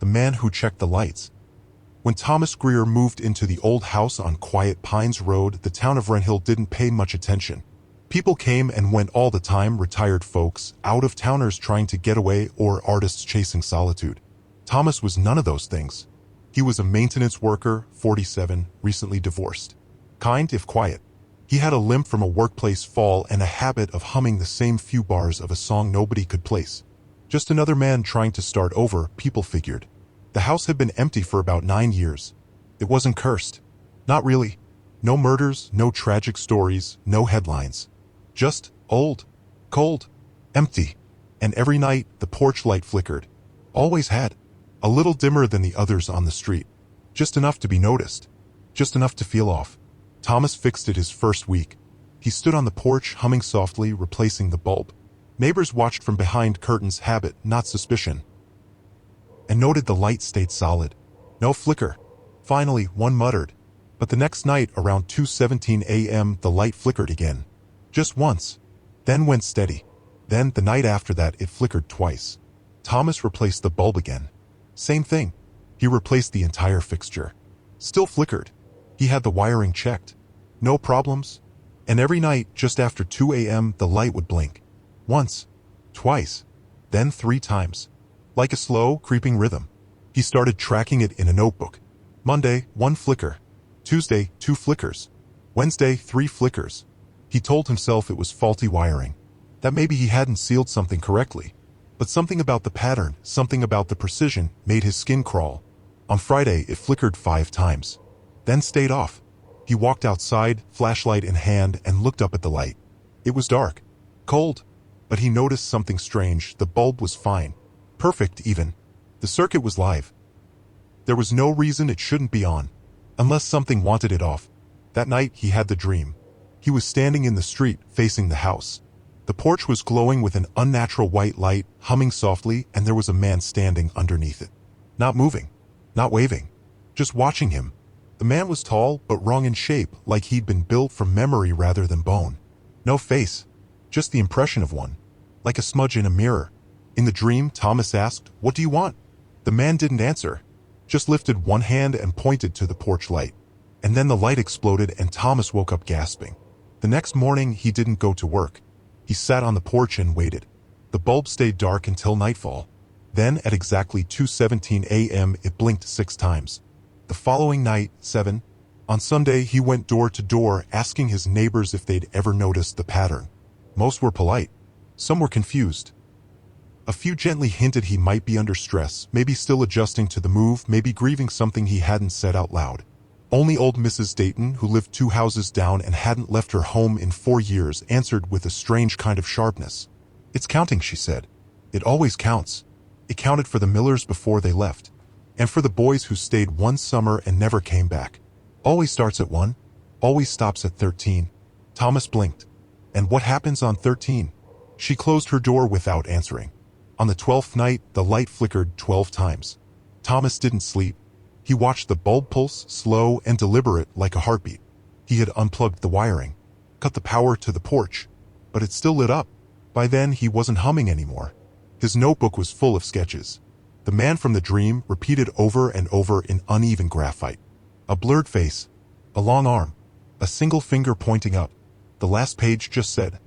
the man who checked the lights. When Thomas Greer moved into the old house on Quiet Pines Road, the town of Wren Hill didn't pay much attention. People came and went all the time, retired folks, out-of-towners trying to get away, or artists chasing solitude. Thomas was none of those things. He was a maintenance worker, 47, recently divorced. Kind if quiet. He had a limp from a workplace fall and a habit of humming the same few bars of a song nobody could place. Just another man trying to start over, people figured. The house had been empty for about 9 years. It wasn't cursed. Not really. No murders, no tragic stories, no headlines. Just old, cold, empty. And every night, the porch light flickered. Always had. A little dimmer than the others on the street. Just enough to be noticed. Just enough to feel off. Thomas fixed it his first week. He stood on the porch, humming softly, replacing the bulb. Neighbors watched from behind curtains, habit, not suspicion, and noted the light stayed solid. No flicker. Finally, one muttered. But the next night, around 2:17 a.m., the light flickered again. Just once. Then went steady. Then, the night after that, it flickered twice. Thomas replaced the bulb again. Same thing. He replaced the entire fixture. Still flickered. He had the wiring checked. No problems. And every night, just after 2 a.m., the light would blink. Once. Twice. Then 3 times. Like a slow, creeping rhythm. He started tracking it in a notebook. Monday, 1 flicker. Tuesday, 2 flickers. Wednesday, 3 flickers. He told himself it was faulty wiring. That maybe he hadn't sealed something correctly. But something about the pattern, something about the precision, made his skin crawl. On Friday, it flickered 5 times. Then stayed off. He walked outside, flashlight in hand, and looked up at the light. It was dark. Cold. But he noticed something strange. The bulb was fine. Perfect, even. The circuit was live. There was no reason it shouldn't be on. Unless something wanted it off. That night, he had the dream. He was standing in the street, facing the house. The porch was glowing with an unnatural white light, humming softly, and there was a man standing underneath it. Not moving. Not waving. Just watching him. The man was tall, but wrong in shape, like he'd been built from memory rather than bone. No face. Just the impression of one. Like a smudge in a mirror. In the dream, Thomas asked, "What do you want?" The man didn't answer. Just lifted one hand and pointed to the porch light. And then the light exploded and Thomas woke up gasping. The next morning, he didn't go to work. He sat on the porch and waited. The bulb stayed dark until nightfall. Then, at exactly 2:17 a.m., it blinked 6 times. The following night, 7. On Sunday, he went door to door, asking his neighbors if they'd ever noticed the pattern. Most were polite. Some were confused. A few gently hinted he might be under stress, maybe still adjusting to the move, maybe grieving something he hadn't said out loud. Only old Mrs. Dayton, who lived 2 houses down and hadn't left her home in 4 years, answered with a strange kind of sharpness. "It's counting," she said. "It always counts. It counted for the Millers before they left. And for the boys who stayed 1 summer and never came back. Always starts at 1. Always stops at 13. Thomas blinked. "And what happens on 13? She closed her door without answering. On the 12th night, the light flickered 12 times. Thomas didn't sleep. He watched the bulb pulse, slow and deliberate like a heartbeat. He had unplugged the wiring, cut the power to the porch, but it still lit up. By then, he wasn't humming anymore. His notebook was full of sketches. The man from the dream repeated over and over in uneven graphite. A blurred face, a long arm, a single finger pointing up. The last page just said,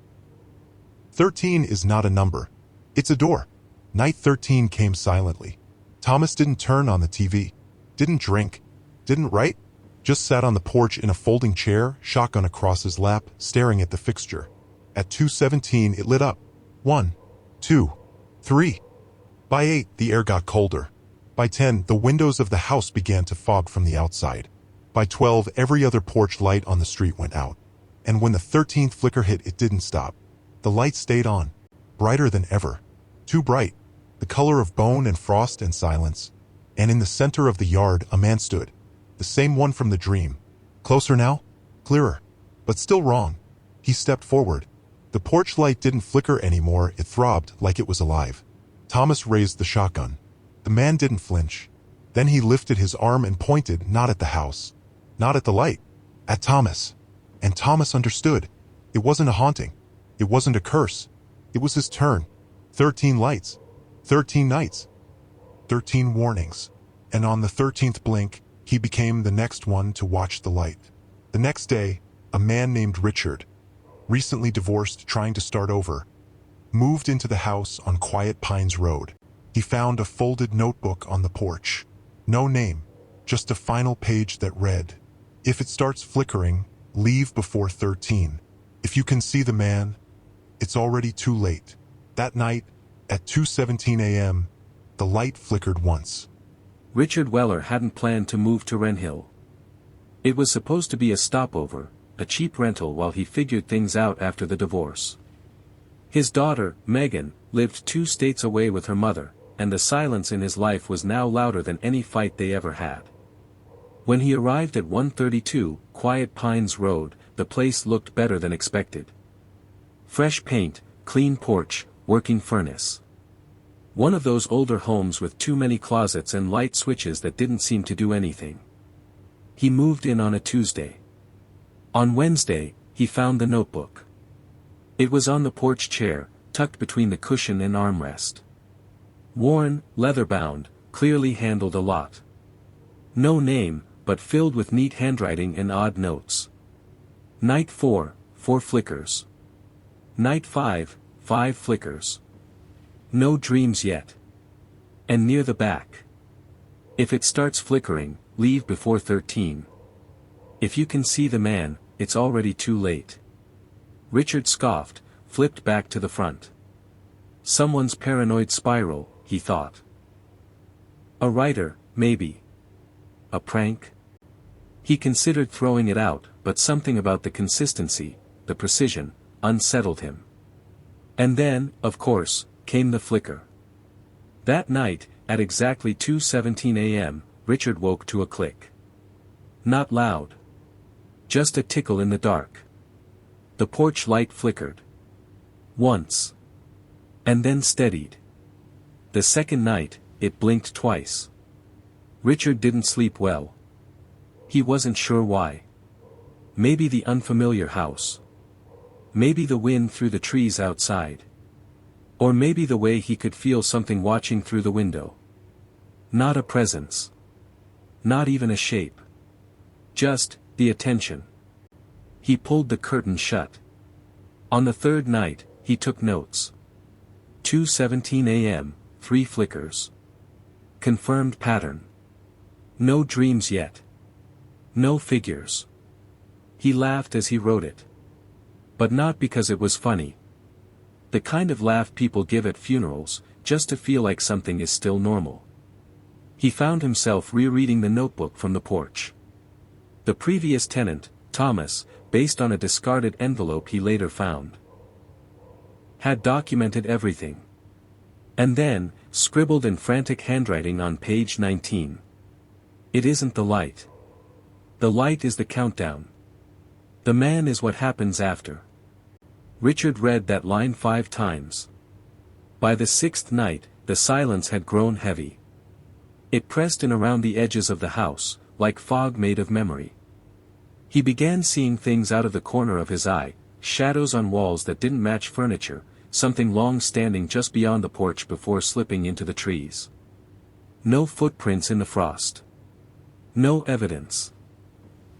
13 is not a number. It's a door. Night 13 came silently. Thomas didn't turn on the TV. Didn't drink. Didn't write. Just sat on the porch in a folding chair, shotgun across his lap, staring at the fixture. At 2:17 it lit up. 1, 2, 3. By 8 the air got colder. By 10 the windows of the house began to fog from the outside. By 12 every other porch light on the street went out. And when the 13th flicker hit, it didn't stop. The light stayed on. Brighter than ever. Too bright. The color of bone and frost and silence. And in the center of the yard a man stood. The same one from the dream. Closer now? Clearer. But still wrong. He stepped forward. The porch light didn't flicker anymore, it throbbed like it was alive. Thomas raised the shotgun. The man didn't flinch. Then he lifted his arm and pointed, not at the house. Not at the light. At Thomas. And Thomas understood. It wasn't a haunting. It wasn't a curse. It was his turn. 13 lights. 13 nights. 13 warnings. And on the 13th blink, he became the next one to watch the light. The next day, a man named Richard, recently divorced trying to start over, moved into the house on Quiet Pines Road. He found a folded notebook on the porch. No name, just a final page that read, "If it starts flickering, leave before 13. If you can see the man, it's already too late." That night, at 2:17 a.m., the light flickered once. Richard Weller hadn't planned to move to Wren Hill. It was supposed to be a stopover, a cheap rental while he figured things out after the divorce. His daughter, Megan, lived 2 states away with her mother, and the silence in his life was now louder than any fight they ever had. When he arrived at 132 Quiet Pines Road, the place looked better than expected. Fresh paint, clean porch, working furnace. One of those older homes with too many closets and light switches that didn't seem to do anything. He moved in on a Tuesday. On Wednesday, he found the notebook. It was on the porch chair, tucked between the cushion and armrest. Worn, leather-bound, clearly handled a lot. No name, but filled with neat handwriting and odd notes. Night 4, 4 flickers. Night 5, 5 flickers. No dreams yet. And near the back. If it starts flickering, leave before 13. If you can see the man, it's already too late. Richard scoffed, flipped back to the front. Someone's paranoid spiral, he thought. A writer, maybe. A prank? He considered throwing it out, but something about the consistency, the precision, unsettled him. And then, of course, came the flicker. That night, at exactly 2:17 a.m., Richard woke to a click. Not loud. Just a tickle in the dark. The porch light flickered. Once. And then steadied. The second night, it blinked twice. Richard didn't sleep well. He wasn't sure why. Maybe the unfamiliar house. Maybe the wind through the trees outside. Or maybe the way he could feel something watching through the window. Not a presence. Not even a shape. Just, the attention. He pulled the curtain shut. On the third night, he took notes. 2:17 a.m., 3 flickers. Confirmed pattern. No dreams yet. No figures. He laughed as he wrote it. But not because it was funny. The kind of laugh people give at funerals, just to feel like something is still normal. He found himself rereading the notebook from the porch. The previous tenant, Thomas, based on a discarded envelope he later found, had documented everything. And then, scribbled in frantic handwriting on page 19. It isn't the light. The light is the countdown. The man is what happens after. Richard read that line 5 times. By the 6th night, the silence had grown heavy. It pressed in around the edges of the house, like fog made of memory. He began seeing things out of the corner of his eye, shadows on walls that didn't match furniture, something long standing just beyond the porch before slipping into the trees. No footprints in the frost. No evidence.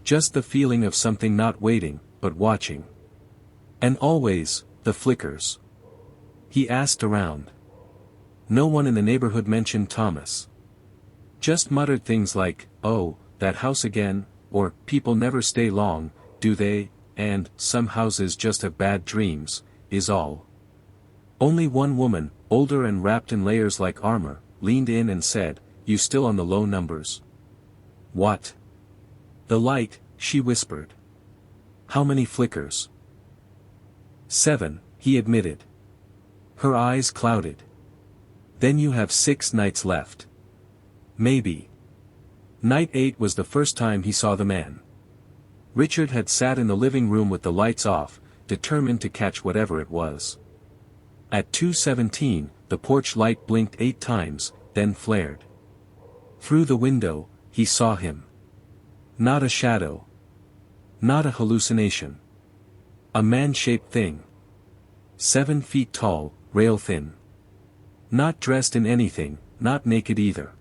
Just the feeling of something not waiting, but watching. And always, the flickers. He asked around. No one in the neighborhood mentioned Thomas. Just muttered things like, "Oh, that house again," or "People never stay long, do they?" and "Some houses just have bad dreams," is all. Only one woman, older and wrapped in layers like armor, leaned in and said, "You still on the low numbers?" "What?" "The light," she whispered. "How many flickers?" 7, he admitted. Her eyes clouded. "Then you have 6 nights left." "Maybe." Night 8 was the first time he saw the man. Richard had sat in the living room with the lights off, determined to catch whatever it was. At 2:17, the porch light blinked 8 times, then flared. Through the window, he saw him. Not a shadow. Not a hallucination. A man-shaped thing. 7 feet tall, rail-thin. Not dressed in anything, not naked either.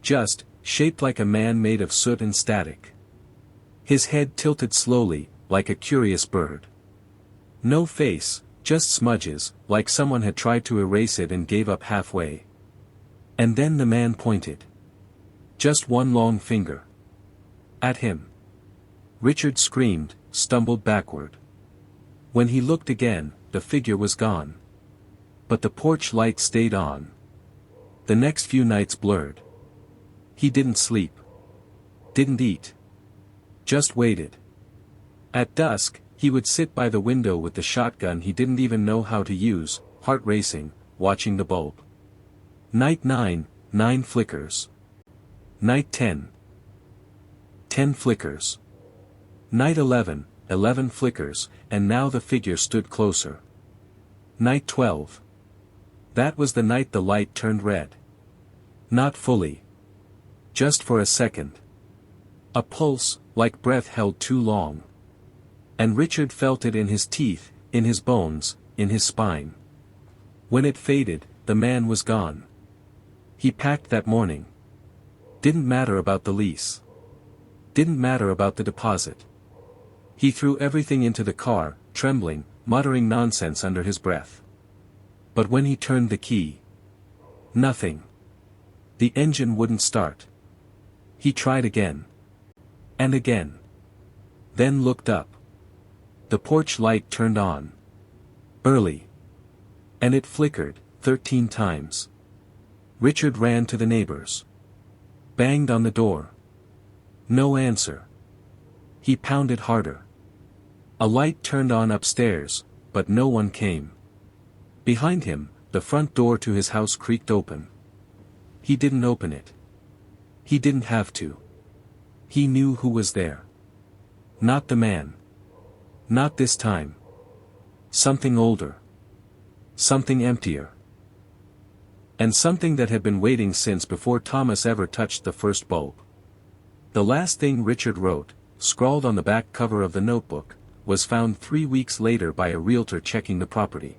Just, shaped like a man made of soot and static. His head tilted slowly, like a curious bird. No face, just smudges, like someone had tried to erase it and gave up halfway. And then the man pointed. Just one long finger. At him. Richard screamed, stumbled backward. When he looked again, the figure was gone. But the porch light stayed on. The next few nights blurred. He didn't sleep. Didn't eat. Just waited. At dusk, he would sit by the window with the shotgun he didn't even know how to use, heart racing, watching the bulb. Night 9, 9 flickers. Night 10. 10 flickers. Night 11, 11 flickers, and now the figure stood closer. Night 12. That was the night the light turned red. Not fully. Just for a second. A pulse, like breath held too long. And Richard felt it in his teeth, in his bones, in his spine. When it faded, the man was gone. He packed that morning. Didn't matter about the lease. Didn't matter about the deposit. He threw everything into the car, trembling, muttering nonsense under his breath. But when he turned the key, nothing. The engine wouldn't start. He tried again. And again. Then looked up. The porch light turned on. Early. And it flickered, 13 times. Richard ran to the neighbors. Banged on the door. No answer. He pounded harder. A light turned on upstairs, but no one came. Behind him, the front door to his house creaked open. He didn't open it. He didn't have to. He knew who was there. Not the man. Not this time. Something older. Something emptier. And something that had been waiting since before Thomas ever touched the first bulb. The last thing Richard wrote, scrawled on the back cover of the notebook, was found 3 weeks later by a realtor checking the property.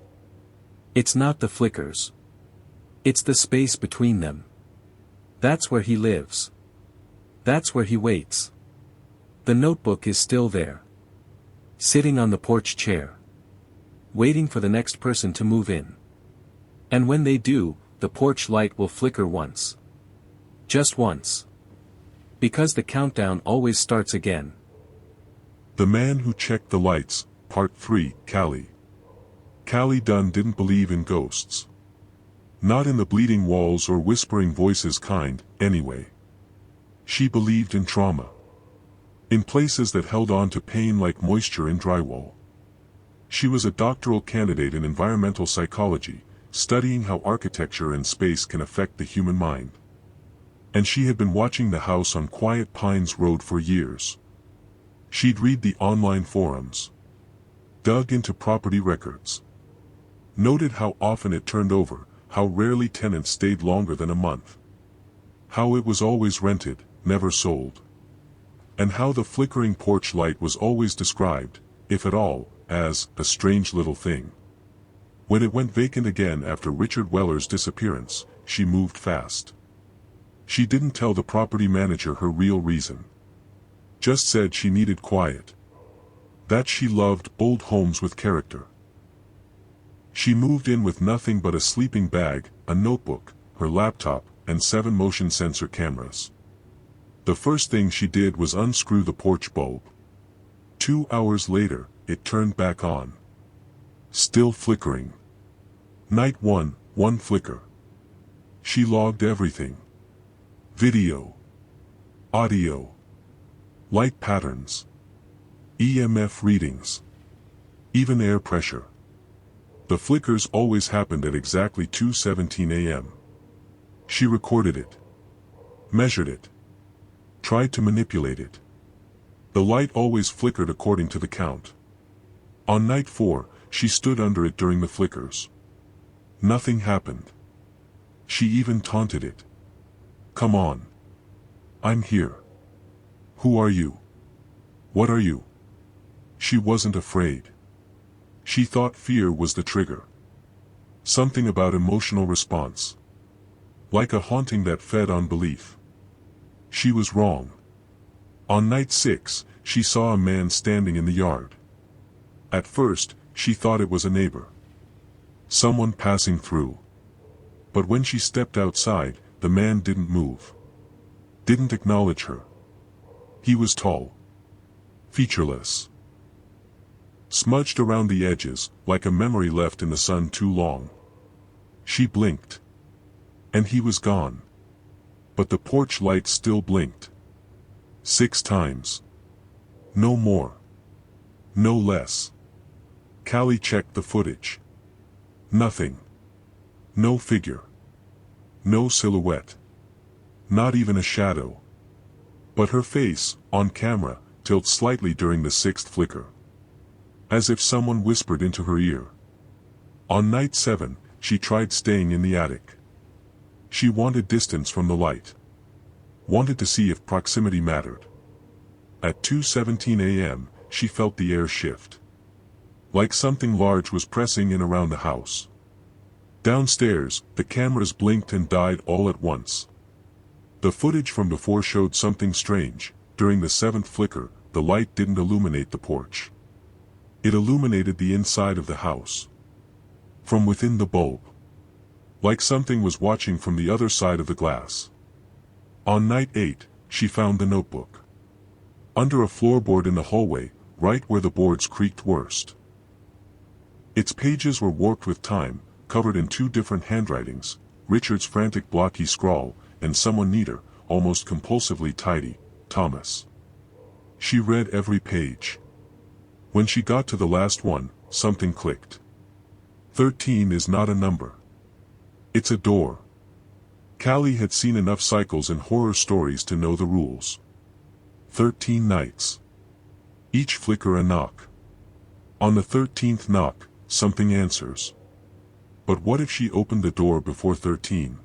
It's not the flickers. It's the space between them. That's where he lives. That's where he waits. The notebook is still there. Sitting on the porch chair. Waiting for the next person to move in. And when they do, the porch light will flicker once. Just once. Because the countdown always starts again. The Man Who Checked the Lights, Part 3, Callie. Callie Dunn didn't believe in ghosts. Not in the bleeding walls or whispering voices kind, anyway. She believed in trauma. In places that held on to pain like moisture in drywall. She was a doctoral candidate in environmental psychology, studying how architecture and space can affect the human mind. And she had been watching the house on Quiet Pines Road for years. She'd read the online forums. Dug into property records. Noted how often it turned over, how rarely tenants stayed longer than a month. How it was always rented, never sold. And how the flickering porch light was always described, if at all, as a strange little thing. When it went vacant again after Richard Weller's disappearance, she moved fast. She didn't tell the property manager her real reason. Just said she needed quiet. That she loved old homes with character. She moved in with nothing but a sleeping bag, a notebook, her laptop, and 7 motion sensor cameras. The first thing she did was unscrew the porch bulb. 2 hours later, it turned back on. Still flickering. Night 1, 1 flicker. She logged everything. Video. Audio. Light patterns. EMF readings. Even air pressure. The flickers always happened at exactly 2:17 a.m. She recorded it. Measured it. Tried to manipulate it. The light always flickered according to the count. On night 4, she stood under it during the flickers. Nothing happened. She even taunted it. Come on. I'm here. Who are you? What are you? She wasn't afraid. She thought fear was the trigger. Something about emotional response. like a haunting that fed on belief. She was wrong. On night 6, she saw a man standing in the yard. At first, she thought it was a neighbor. Someone passing through. But when she stepped outside, the man didn't move. Didn't acknowledge her. He was tall. Featureless. Smudged around the edges, like a memory left in the sun too long. She blinked. And he was gone. But the porch light still blinked. 6 times. No more. No less. Callie checked the footage. Nothing. No figure. No silhouette. Not even a shadow. But her face, on camera, tilted slightly during the 6th flicker. As if someone whispered into her ear. On night 7, she tried staying in the attic. She wanted distance from the light. Wanted to see if proximity mattered. At 2:17 a.m., she felt the air shift. Like something large was pressing in around the house. Downstairs, the cameras blinked and died all at once. The footage from before showed something strange. During the 7th flicker, the light didn't illuminate the porch. It illuminated the inside of the house. From within the bulb. Like something was watching from the other side of the glass. On night 8, she found the notebook. Under a floorboard in the hallway, right where the boards creaked worst. Its pages were warped with time, covered in 2 different handwritings, Richard's frantic blocky scrawl, and someone neater, almost compulsively tidy, Thomas. She read every page. When she got to the last one, something clicked. 13 is not a number. It's a door. Callie had seen enough cycles in horror stories to know the rules. 13 nights. Each flicker a knock. On the 13th knock, something answers. But what if she opened the door before 13?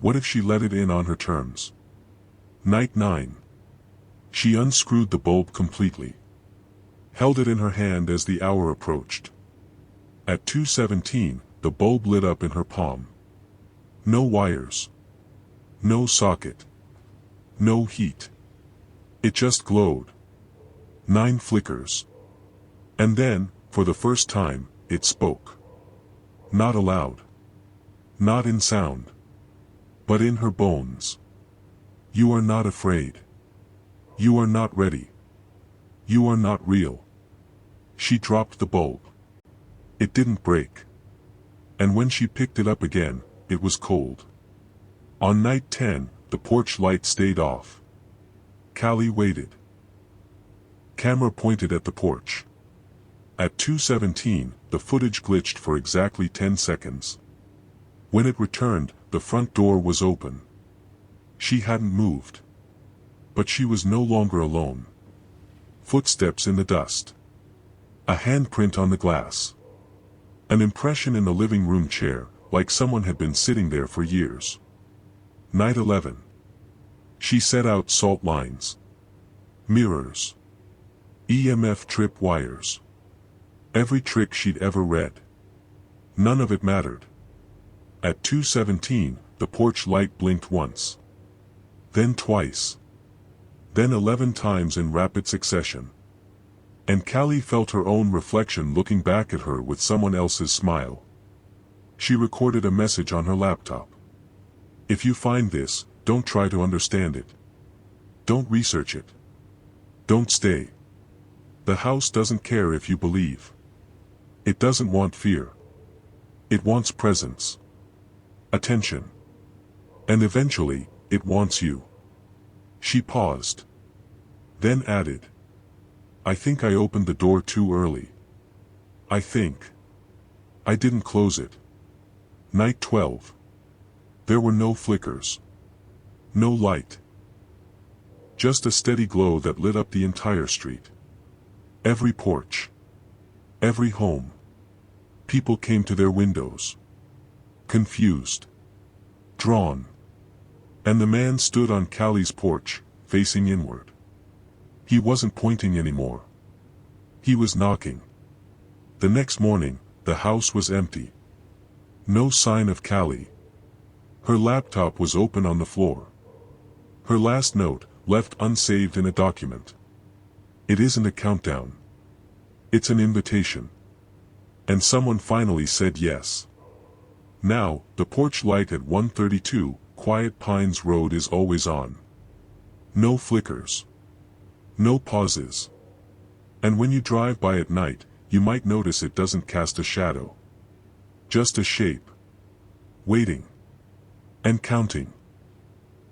What if she let it in on her terms? Night 9. She unscrewed the bulb completely. Held it in her hand as the hour approached. At 2:17, the bulb lit up in her palm. No wires. No socket. No heat. It just glowed. 9 flickers. And then, for the first time, it spoke. Not aloud. Not in sound. But in her bones. You are not afraid. You are not ready. You are not real. She dropped the bulb. It didn't break. And when she picked it up again, it was cold. On night 10, the porch light stayed off. Callie waited. Camera pointed at the porch. At 2:17, the footage glitched for exactly 10 seconds. When it returned, the front door was open. She hadn't moved. But she was no longer alone. Footsteps in the dust. A handprint on the glass. An impression in the living room chair, like someone had been sitting there for years. Night 11. She set out salt lines. Mirrors. EMF trip wires. Every trick she'd ever read. None of it mattered. At 2:17, the porch light blinked once. Then twice. Then 11 times in rapid succession. And Callie felt her own reflection looking back at her with someone else's smile. She recorded a message on her laptop. If you find this, don't try to understand it. Don't research it. Don't stay. The house doesn't care if you believe. It doesn't want fear. It wants presence. Attention. And eventually, it wants you. She paused. Then added. I think I opened the door too early. I think. I didn't close it. Night 12. There were no flickers. No light. Just a steady glow that lit up the entire street. Every porch. Every home. People came to their windows. Confused. Drawn. And the man stood on Callie's porch, facing inward. He wasn't pointing anymore. He was knocking. The next morning, the house was empty. No sign of Callie. Her laptop was open on the floor. Her last note, left unsaved in a document. It isn't a countdown. It's an invitation. And someone finally said yes. Now, the porch light at 132 Quiet Pines Road is always on. No flickers. No pauses. And when you drive by at night, you might notice it doesn't cast a shadow. Just a shape. Waiting. And counting.